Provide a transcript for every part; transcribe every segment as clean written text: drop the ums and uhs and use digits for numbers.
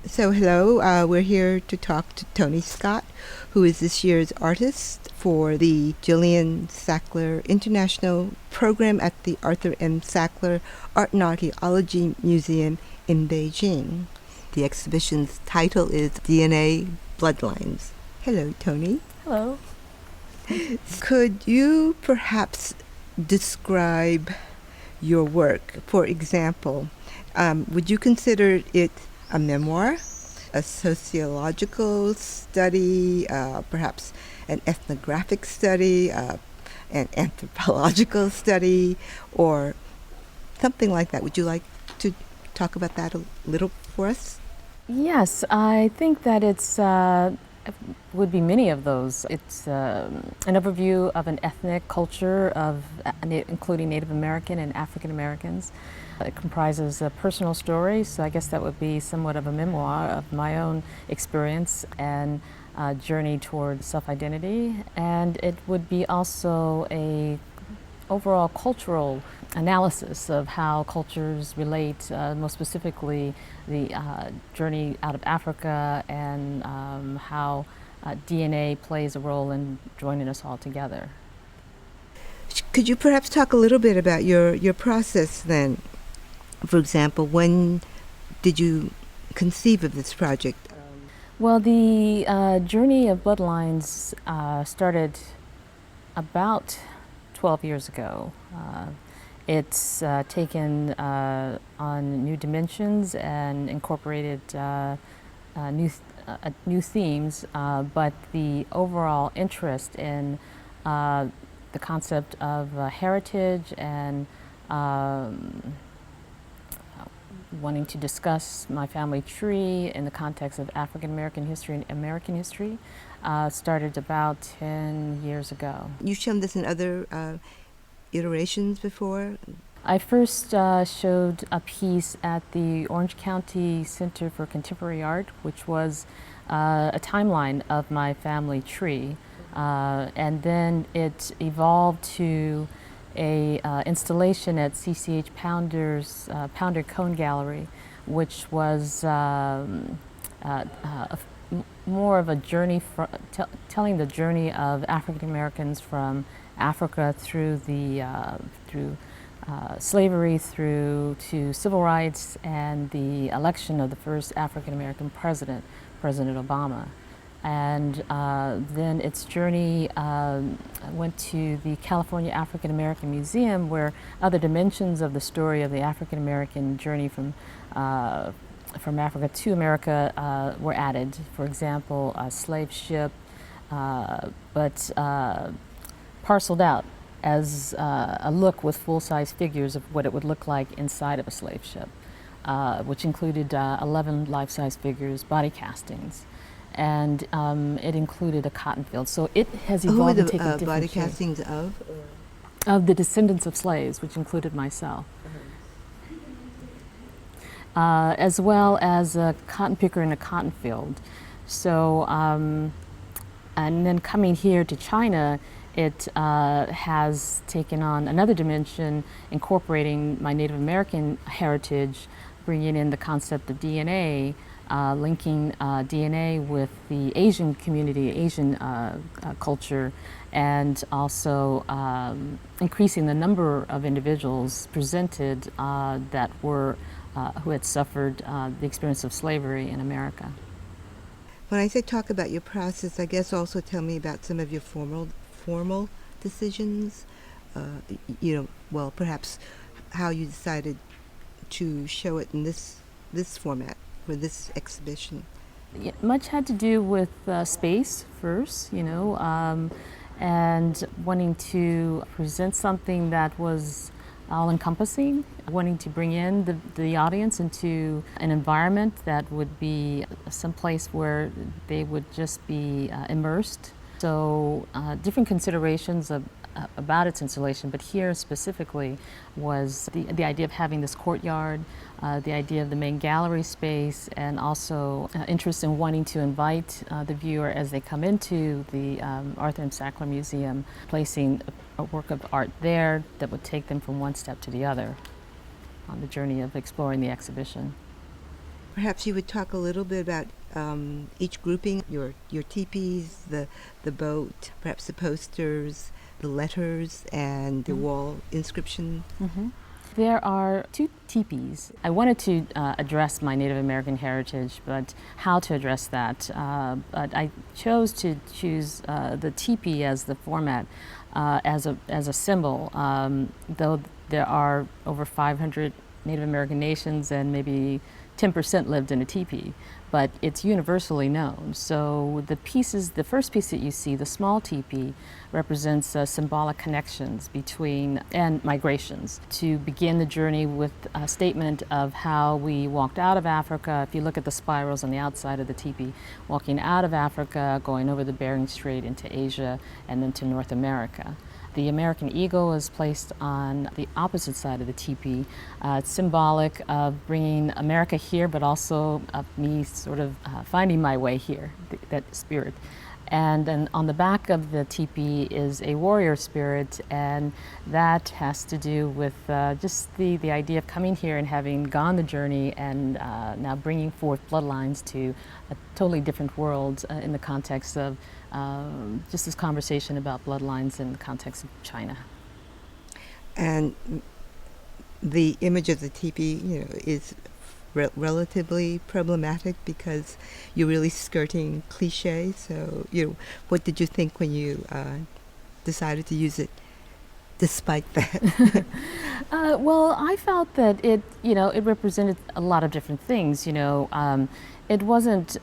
So hello, we're here to talk to Toni Scott, who is this year's artist for the Jillian Sackler International Program at the Arthur M. Sackler Art and Archaeology Museum in Beijing. The exhibition's title is DNA Bloodlines. Hello, Toni. Hello. Could you perhaps describe your work? For example, would you consider it a memoir, a sociological study, perhaps an ethnographic study, an anthropological study, or something like that? Would you like to talk about that a little for us? Yes, I think that would be many of those. It's an overview of an ethnic culture of including Native American and African Americans. It comprises a personal story, so I guess that would be somewhat of a memoir of my own experience and journey toward self-identity. And it would be also a overall cultural analysis of how cultures relate, most specifically the journey out of Africa and how DNA plays a role in joining us all together. Could you perhaps talk a little bit about your process then? For example, when did you conceive of this project? Well, the journey of Bloodlines started about 12 years ago. It's taken on new dimensions and incorporated new themes, but the overall interest in the concept of heritage and wanting to discuss my family tree in the context of African American history and American history started about 10 years ago. You've shown this in other iterations before? I first showed a piece at the Orange County Center for Contemporary Art, which was a timeline of my family tree. And then it evolved to a installation at CCH Pounder's Pounder Cone Gallery, which was more of a journey, telling the journey of African Americans from Africa through slavery, through to civil rights, and the election of the first African American president, President Obama. And then its journey went to the California African American Museum, where other dimensions of the story of the African American journey from Africa to America were added. For example, a slave ship, but parceled out as a look with full-size figures of what it would look like inside of a slave ship, which included 11 life-size figures, body castings. And it included a cotton field. So it has evolved and taken different body shapes. castings of? Of the descendants of slaves, which included myself. As well as a cotton picker in a cotton field. So, and then coming here to China, it has taken on another dimension, incorporating my Native American heritage, bringing in the concept of DNA, linking DNA with the Asian community, Asian culture, and also increasing the number of individuals presented that were who had suffered the experience of slavery in America. When I say talk about your process, I guess also tell me about some of your formal decisions. Well, perhaps how you decided to show it in this format for this exhibition. Yeah, much had to do with space first, and wanting to present something that was all-encompassing, wanting to bring in the audience into an environment that would be someplace where they would just be immersed. So different considerations about its installation, but here specifically was the idea of having this courtyard, the idea of the main gallery space, and also interest in wanting to invite the viewer as they come into the Arthur M. Sackler Museum, placing a work of art there that would take them from one step to the other on the journey of exploring the exhibition. perhaps you would talk a little bit about each grouping, your teepees, the boat, perhaps the posters, the letters, and the wall inscription. There are two teepees. I wanted to address my Native American heritage, but how to address that? But I chose to choose the teepee as the format, as a symbol. Though there are over 500 Native American nations, and maybe 10% lived in a teepee, but it's universally known. So the first piece that you see, the small teepee, represents symbolic connections between and migrations to begin the journey with a statement of how we walked out of Africa. If you look at the spirals on the outside of the teepee, walking out of Africa, going over the Bering Strait into Asia, and then to North America. The American eagle is placed on the opposite side of the teepee. It's symbolic of bringing America here, but also of me sort of finding my way here, that spirit. And then on the back of the teepee is a warrior spirit, and that has to do with just the idea of coming here and having gone the journey and now bringing forth bloodlines to a totally different world in the context of just this conversation about bloodlines in the context of China. And the image of the teepee, is relatively problematic because you're really skirting cliche. So, what did you think when you decided to use it despite that? Well, I felt that it represented a lot of different things. It wasn't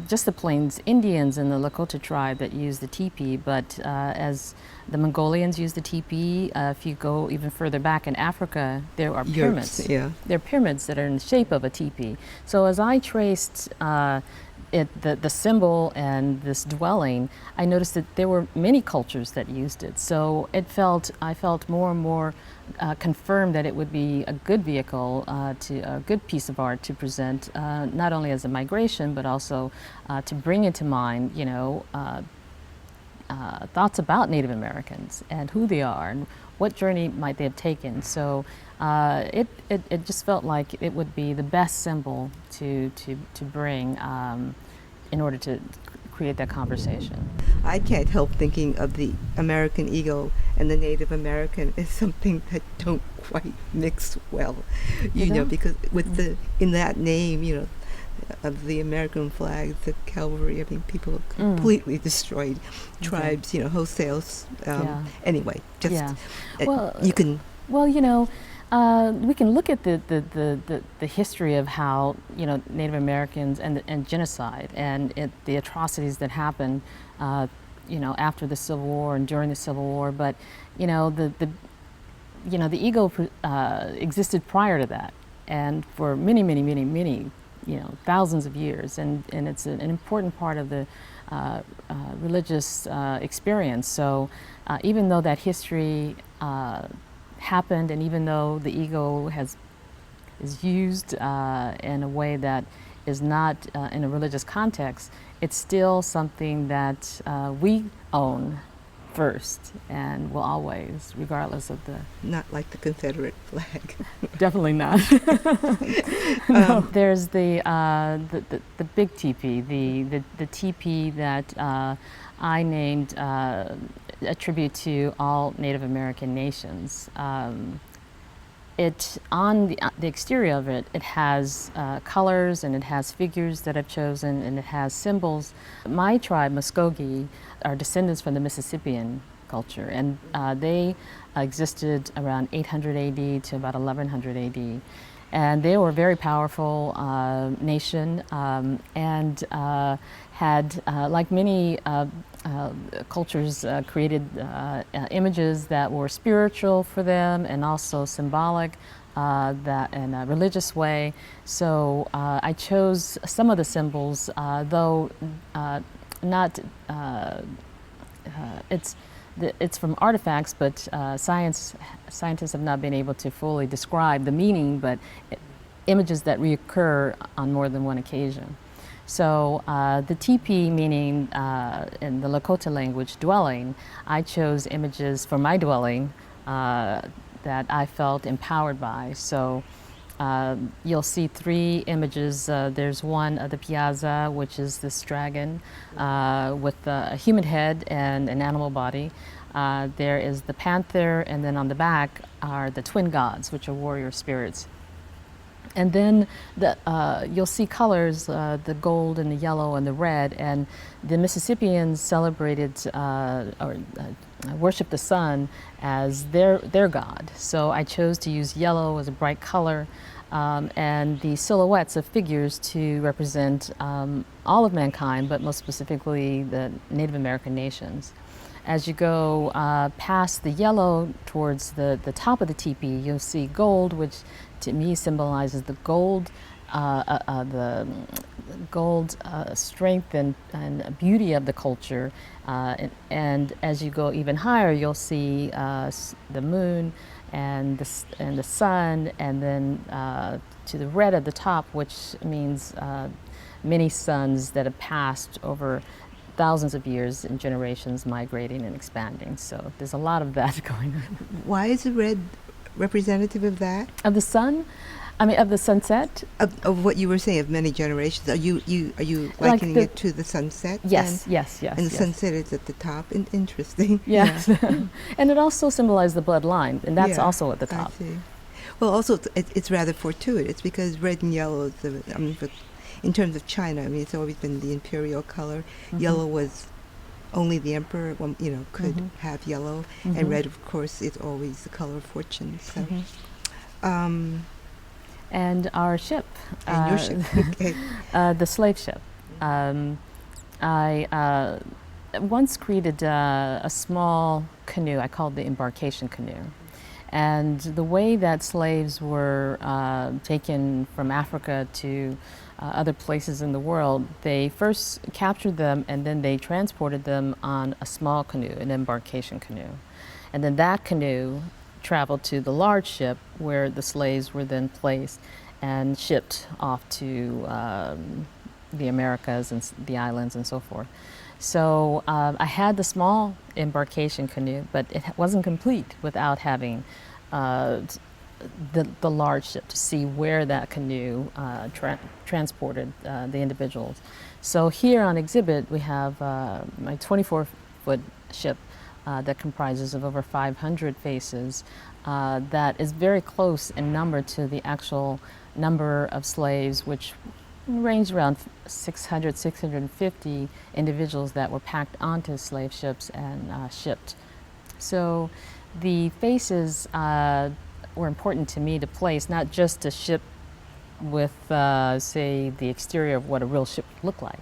just the Plains Indians and the Lakota tribe that used the teepee, but as the Mongolians used the teepee, if you go even further back in Africa, there are pyramids. Yeah. There are pyramids that are in the shape of a teepee. So as I traced the symbol and this dwelling, I noticed that there were many cultures that used it. So I felt more and more confirmed that it would be a good vehicle, a good piece of art to present, not only as a migration, but also to bring into mind, thoughts about Native Americans and who they are and what journey might they have taken. So it just felt like it would be the best symbol to bring in order to create that conversation. I can't help thinking of the American eagle and the Native American as something that don't quite mix well, because with in that name, of the American flag, the cavalry, people have completely destroyed tribes, wholesale. Anyway, just you can. Well, we can look at the history of how Native Americans and genocide and the atrocities that happened, after the Civil War and during the Civil War. But the eagle existed prior to that, and for many thousands of years, and it's an important part of the religious experience. So even though that history happened, and even though the eagle is used in a way that is not in a religious context, it's still something that we own first and will always, regardless of the... Not like the Confederate flag. Definitely not. No. There's the big teepee, the teepee that I named a tribute to all Native American nations. On the exterior of it, it has colors and it has figures that I've chosen, and it has symbols. My tribe, Muscogee, are descendants from the Mississippian culture, and they existed around 800 AD to about 1100 AD. And they were a very powerful nation, and had, like many cultures, created images that were spiritual for them and also symbolic, that in a religious way. So I chose some of the symbols, though not. It's from artifacts, but scientists have not been able to fully describe the meaning, but images that reoccur on more than one occasion. So the teepee, meaning in the Lakota language, dwelling, I chose images for my dwelling that I felt empowered by. So You'll see three images. There's one of the piazza, which is this dragon with a human head and an animal body. There is the panther, and then on the back are the twin gods, which are warrior spirits. And then you'll see colors, the gold and the yellow and the red, and the Mississippians celebrated worship the sun as their god. So I chose to use yellow as a bright color, and the silhouettes of figures to represent all of mankind, but most specifically the Native American nations. As you go past the yellow towards the top of the teepee, you'll see gold, which to me symbolizes the gold, strength and beauty of the culture. And as you go even higher, you'll see the moon and the sun, and then to the red at the top, which means many suns that have passed over thousands of years and generations, migrating and expanding. So there's a lot of that going on. Why is the red representative of that? Of the sun? I mean, of the sunset? Of what you were saying, of many generations. Are you likening it to the sunset? Yes, yes. And the sunset is at the top. Interesting. Yes. And it also symbolized the bloodline, and that's also at the top. I see. Well, also, it's rather fortuitous because red and yellow is in terms of China, I mean, it's always been the imperial color. Mm-hmm. Yellow was only the emperor, could have yellow, and red, of course, is always the color of fortune. So, and our ship, and your ship, okay. The slave ship. I once created a small canoe. I called the embarkation canoe. And the way that slaves were taken from Africa to other places in the world, they first captured them and then they transported them on a small canoe, an embarkation canoe. And then that canoe traveled to the large ship where the slaves were then placed and shipped off to the Americas and the islands and so forth. So I had the small embarkation canoe, but it wasn't complete without having the large ship to see where that canoe transported the individuals. So here on exhibit we have my 24-foot ship that comprises of over 500 faces that is very close in number to the actual number of slaves, which ranged around 600, 650 individuals that were packed onto slave ships and shipped. So the faces were important to me to place, not just a ship with, say, the exterior of what a real ship would look like.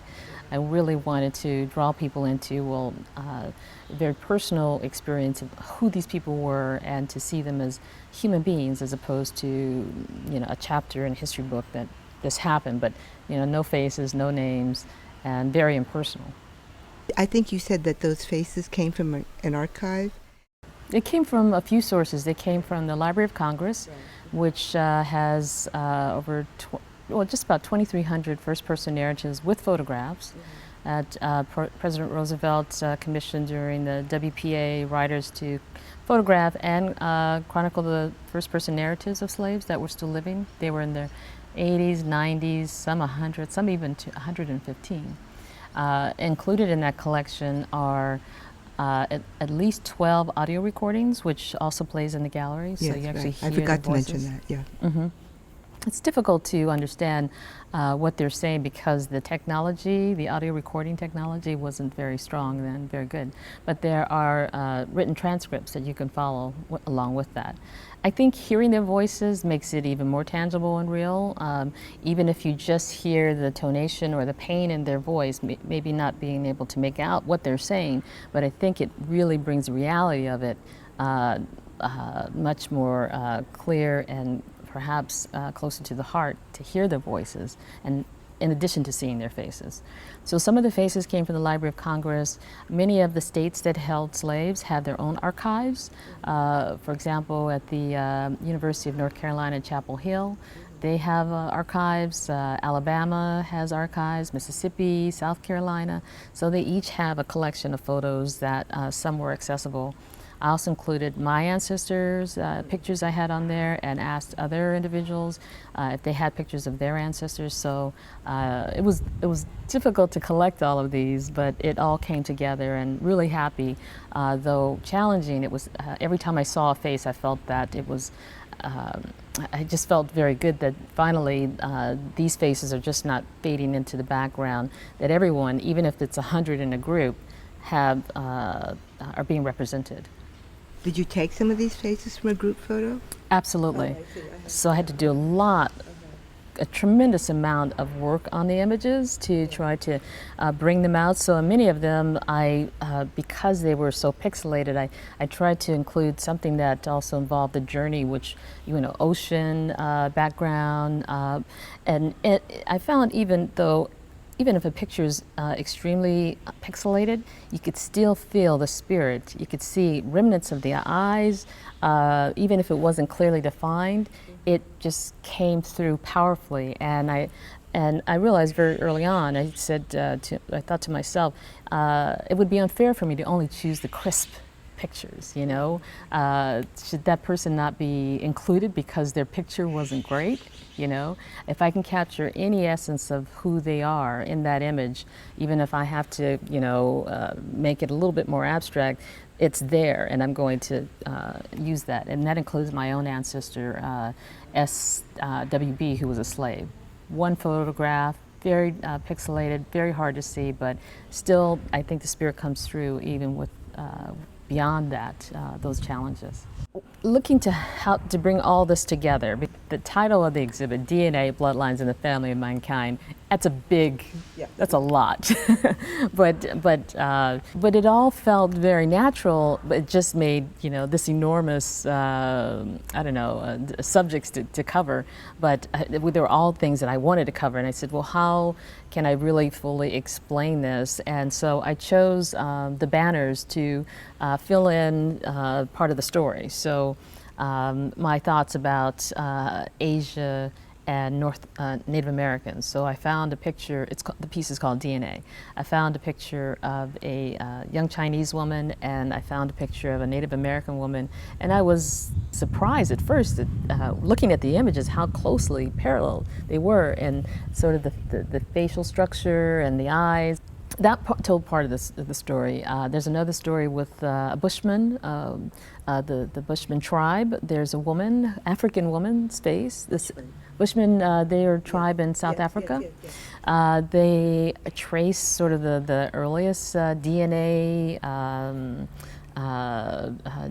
I really wanted to draw people into, a very personal experience of who these people were and to see them as human beings as opposed to, a chapter in a history book that this happened, but, no faces, no names, and very impersonal. I think you said that those faces came from an archive? It came from a few sources. They came from the Library of Congress, which has just about 2,300 first-person narratives with photographs that President Roosevelt commissioned during the WPA writers to photograph and chronicle the first-person narratives of slaves that were still living. They were in their 80s, 90s, some 100, some even 115. Included in that collection are at least 12 audio recordings, which also plays in the gallery. Yes, so you actually hear I forgot the to voices. mention that, yeah. Mm-hmm. It's difficult to understand what they're saying because the technology, the audio recording technology, wasn't very strong then, very good. But there are written transcripts that you can follow along with that. I think hearing their voices makes it even more tangible and real. Even if you just hear the tonation or the pain in their voice, maybe not being able to make out what they're saying, but I think it really brings the reality of it much more clear and perhaps closer to the heart to hear their voices, and in addition to seeing their faces. So some of the faces came from the Library of Congress. Many of the states that held slaves had their own archives. For example, at the University of North Carolina, Chapel Hill, they have archives. Alabama has archives, Mississippi, South Carolina. So they each have a collection of photos that some were accessible I also included my ancestors, pictures I had on there, and asked other individuals if they had pictures of their ancestors. So it was difficult to collect all of these, but it all came together, and really happy, though challenging. It was every time I saw a face, I felt that it was. I just felt very good that finally these faces are just not fading into the background, that everyone, even if it's 100 in a group, are being represented. Did you take some of these faces from a group photo? Absolutely. Oh, So I had to do a tremendous amount of work on the images to try to bring them out. So many of them, because they were so pixelated, I tried to include something that also involved the journey, which, ocean background. And I found even if a picture is extremely pixelated, you could still feel the spirit. You could see remnants of the eyes, even if it wasn't clearly defined. It just came through powerfully, and I realized very early on. I thought to myself, it would be unfair for me to only choose the crisp pictures. Should that person not be included because their picture wasn't great? If I can capture any essence of who they are in that image, even if I have to, make it a little bit more abstract, it's there, and I'm going to use that. And that includes my own ancestor, SWB, who was a slave. One photograph, very pixelated, very hard to see, but still, I think the spirit comes through even with beyond that, those challenges. Looking to help to bring all this together, the title of the exhibit, DNA, Bloodlines, and the Family of Mankind, that's that's a lot. but it all felt very natural, but it just made, this enormous, subjects to cover. But they were all things that I wanted to cover, and I said, well, how can I really fully explain this? And so I chose the banners to fill in part of the story. So my thoughts about Asia and Native Americans. So I found a picture, the piece is called DNA. I found a picture of a young Chinese woman, and I found a picture of a Native American woman, and I was surprised at first that looking at the images how closely parallel they were, and sort of the facial structure and the eyes. That told part of the story. There's another story with a Bushman, the Bushman tribe. There's a woman, African woman's face. This Bushman, they are a tribe in South Africa. They trace sort of the earliest DNA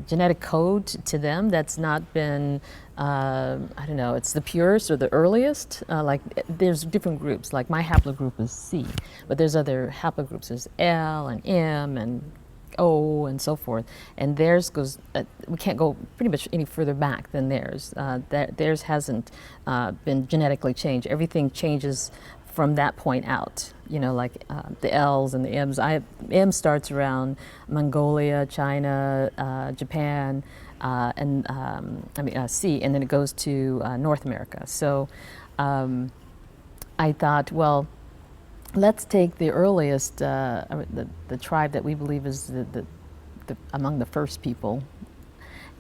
genetic code to them that's not been, it's the purest or the earliest. There's different groups, like my haplogroup is C, but there's other haplogroups, there's L and M and O and so forth. And theirs goes, we can't go pretty much any further back than theirs. Theirs hasn't been genetically changed. Everything changes from that point out, the L's and the M's. M starts around Mongolia, China, Japan, C, and then it goes to North America. So I thought, well, let's take the earliest, the tribe that we believe is among the first people,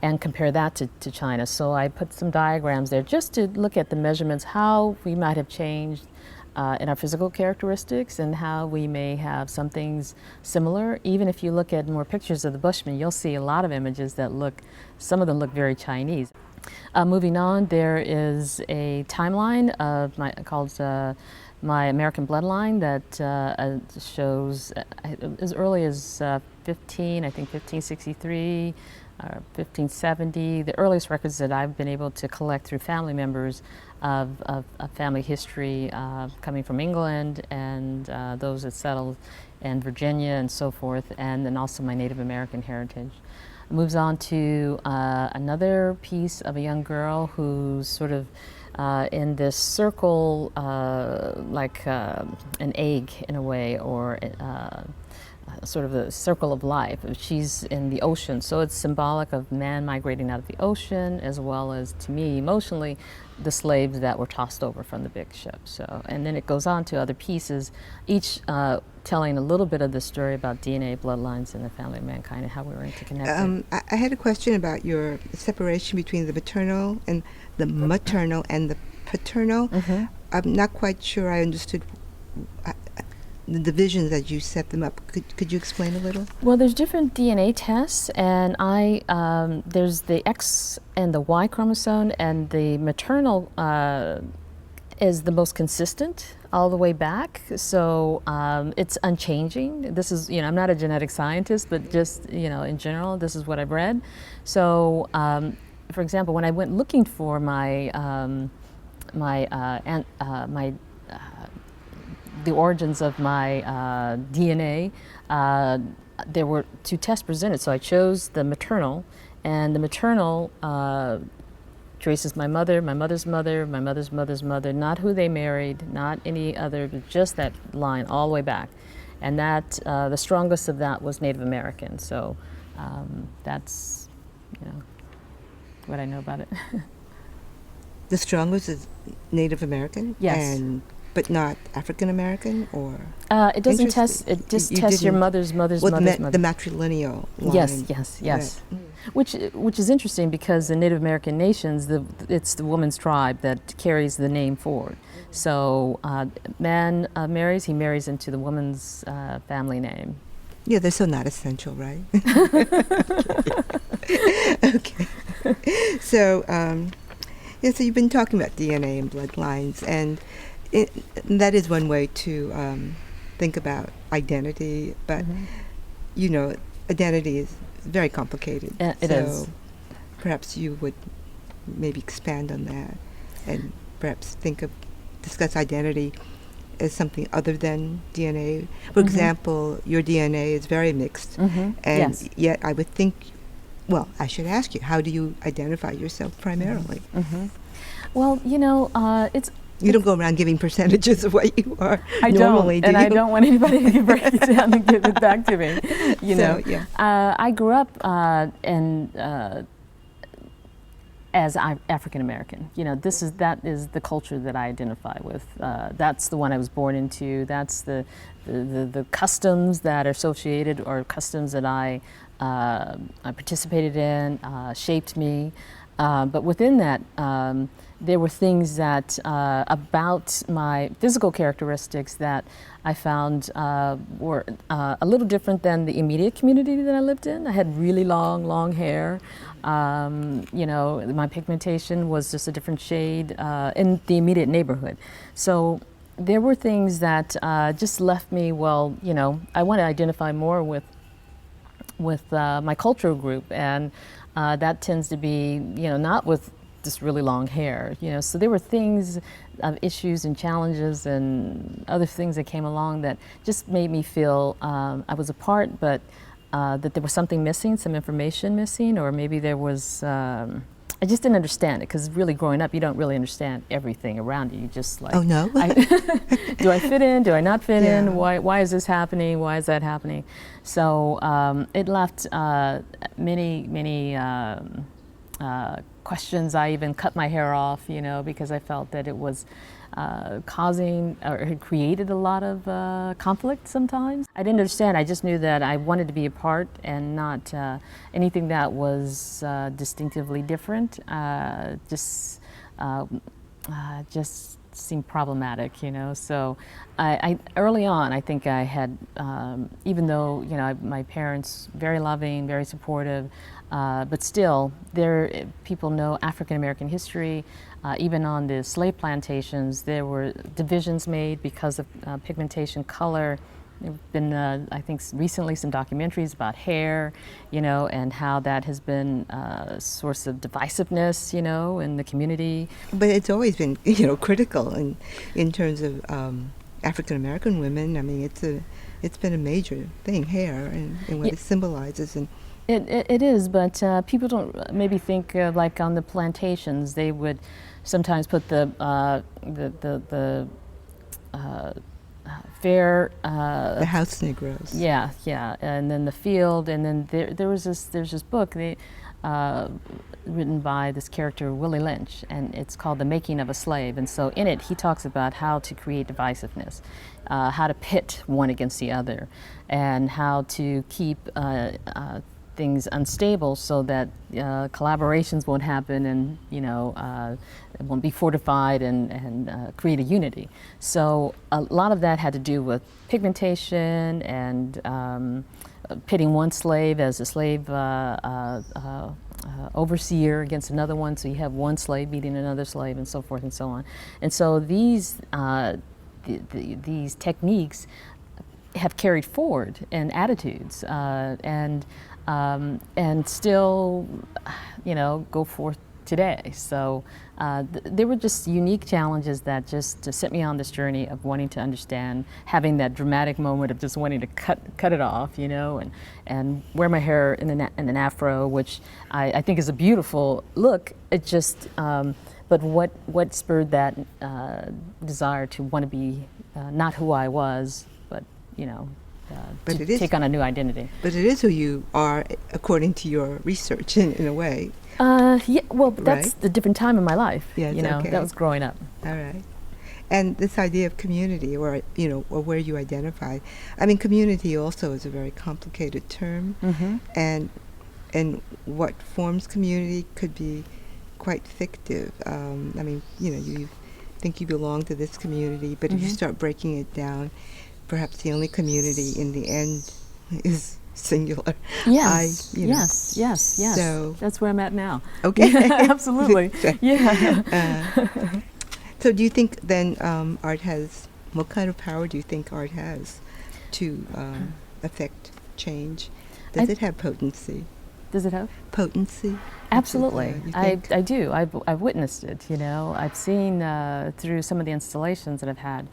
and compare that to China. So I put some diagrams there just to look at the measurements, how we might have changed in our physical characteristics, and how we may have some things similar. Even if you look at more pictures of the Bushmen, you'll see a lot of images that some of them look very Chinese. Moving on, there is a timeline called My American Bloodline that shows as early as 1563, 1570, the earliest records that I've been able to collect through family members of family history coming from England, and those that settled in Virginia and so forth, and then also my Native American heritage. It moves on to another piece of a young girl who's sort of in this circle, like an egg in a way, or sort of a circle of life. She's in the ocean, so it's symbolic of man migrating out of the ocean, as well as, to me, emotionally, the slaves that were tossed over from the big ship. So, and then it goes on to other pieces, each telling a little bit of the story about DNA, bloodlines, and the family of mankind, and how we were interconnected. I had a question about your separation between the maternal and the maternal and the paternal. Mm-hmm. I'm not quite sure I understood the divisions that you set them up. Could you explain a little? Well, there's different DNA tests, and there's the X and the Y chromosome, and the maternal is the most consistent all the way back. So it's unchanging. This is, I'm not a genetic scientist, but just, in general, this is what I've read. So, for example, when I went looking for the origins of my DNA, there were 2 tests presented. So I chose the maternal, and the maternal traces my mother, my mother's mother, my mother's mother's mother, not who they married, not any other, but just that line all the way back. And that, the strongest of that was Native American. So that's, what I know about it. The strongest is Native American? Yes. But not African American, or? It doesn't test. It just tests your mother's mother's mother's mother. The matrilineal line. Yes. Which is interesting, because in Native American nations, it's the woman's tribe that carries the name forward. So man marries, he marries into the woman's family name. Yeah, they're so not essential, right? Okay. So, so you've been talking about DNA and bloodlines, and that is one way to think about identity, but identity is very complicated. It is. Perhaps you would maybe expand on that, and perhaps discuss identity as something other than DNA. For example, your DNA is very mixed, and yet I would think, well, I should ask you, how do you identify yourself primarily? Well, it's... You don't go around giving percentages of what you are I normally, don't, and I don't want anybody to break it down and give it back to me. Yeah. I grew up as African American. That is the culture that I identify with. That's the one I was born into. That's the customs that are associated, or customs that I participated in, shaped me. But within that, there were things that about my physical characteristics that I found were a little different than the immediate community that I lived in. I had really long hair. My pigmentation was just a different shade in the immediate neighborhood. So there were things that just left me, I want to identify more with my cultural group, and that tends to be, not with this really long hair, So there were things, issues and challenges and other things that came along that just made me feel I was a part, but that there was something missing, some information missing, or maybe there was, I just didn't understand it, because really growing up, you don't really understand everything around you. You just like, oh no, do I fit in? Do I not fit in? Why is this happening? Why is that happening? So it left many questions. I even cut my hair off, because I felt that it was causing, or had created a lot of conflict sometimes. I didn't understand. I just knew that I wanted to be a part, and not anything that was distinctively different. Just seemed problematic, So I early on, I think I had, even though my parents very loving, very supportive, but still, people know African American history. Even on the slave plantations, there were divisions made because of pigmentation, color. There have been, I think, recently some documentaries about hair, and how that has been a source of divisiveness, in the community. But it's always been, critical in terms of African American women. I mean, it's been a major thing, hair, and what it symbolizes. And it is, but people don't maybe think like on the plantations, they would sometimes put the fair. The house Negroes. Yeah, yeah, and then the field, and then there's this book written by this character Willie Lynch, and it's called The Making of a Slave. And so in it, he talks about how to create divisiveness, how to pit one against the other, and how to keep things unstable so that collaborations won't happen, and it won't be fortified and create a unity. So a lot of that had to do with pigmentation and pitting one slave as a slave overseer against another one. So you have one slave beating another slave, and so forth and so on. And so these techniques have carried forward in attitudes and still, go forth today. So there were just unique challenges that just set me on this journey of wanting to understand, having that dramatic moment of just wanting to cut it off, and wear my hair in an afro, which I think is a beautiful look. It just, but what spurred that desire to want to be not who I was, but to take on a new identity. But it is who you are, according to your research, in a way. Yeah, well, that's right? a different time in my life. Yes, okay. That was growing up. All right. And this idea of community, or where you identify. I mean, community also is a very complicated term, Mm-hmm. and what forms community could be quite fictive. You think you belong to this community, but if you start breaking it down, perhaps the only community in the end is singular. Yes, yes. So that's where I'm at now. Okay. Yeah, absolutely. Yeah. So do you think then art has, what kind of power do you think art has to affect change? Does it have potency? Does it have? Potency? Absolutely. I do. I've witnessed it, I've seen through some of the installations that I've had,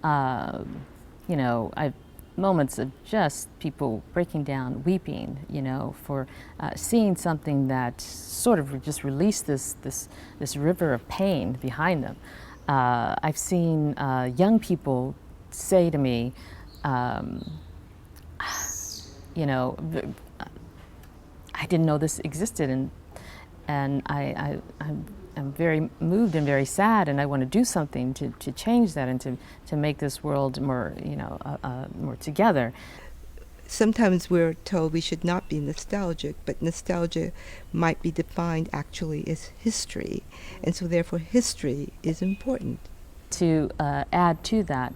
I've moments of just people breaking down, weeping, for seeing something that sort of just released this river of pain behind them. I've seen young people say to me, I didn't know this existed, and I'm very moved and very sad, and I want to do something to change that and to make this world more, more together. Sometimes we're told we should not be nostalgic, but nostalgia might be defined actually as history, and so therefore history is important. To add to that,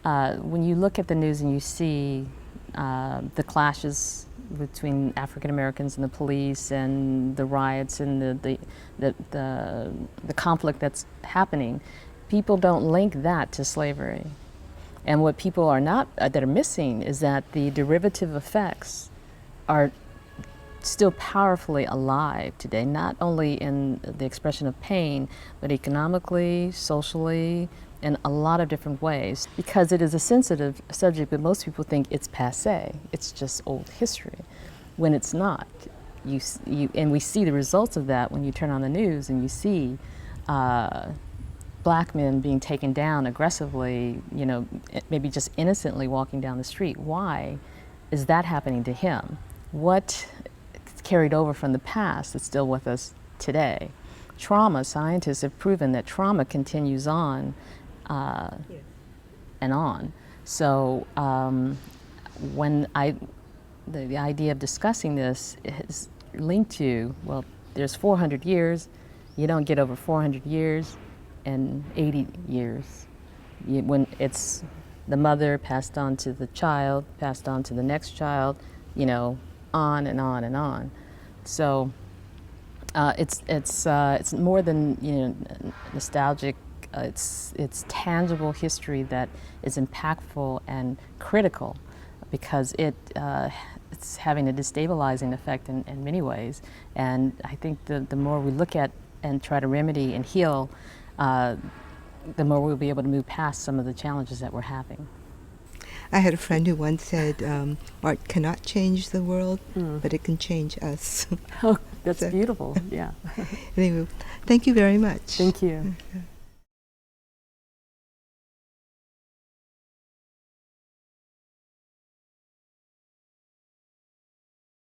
when you look at the news and you see the clashes between African Americans and the police, and the riots and the conflict that's happening, people don't link that to slavery. And what people are that are missing is that the derivative effects are still powerfully alive today, not only in the expression of pain, but economically, socially, in a lot of different ways, because it is a sensitive subject, but most people think it's passé. It's just old history, when it's not. And we see the results of that when you turn on the news and you see black men being taken down aggressively, maybe just innocently walking down the street. Why is that happening to him? What carried over from the past that's still with us today? Trauma, scientists have proven that trauma continues on and on. So when the idea of discussing this is linked to, well, there's 400 years, you don't get over 400 years in 80 years. When it's the mother passed on to the child, passed on to the next child, on and on and on. So it's more than nostalgic. It's tangible history that is impactful and critical, because it's having a destabilizing effect in many ways. And I think the more we look at and try to remedy and heal, the more we'll be able to move past some of the challenges that we're having. I had a friend who once said, art cannot change the world, but it can change us. Oh, that's beautiful, yeah. Anyway, thank you very much. Thank you.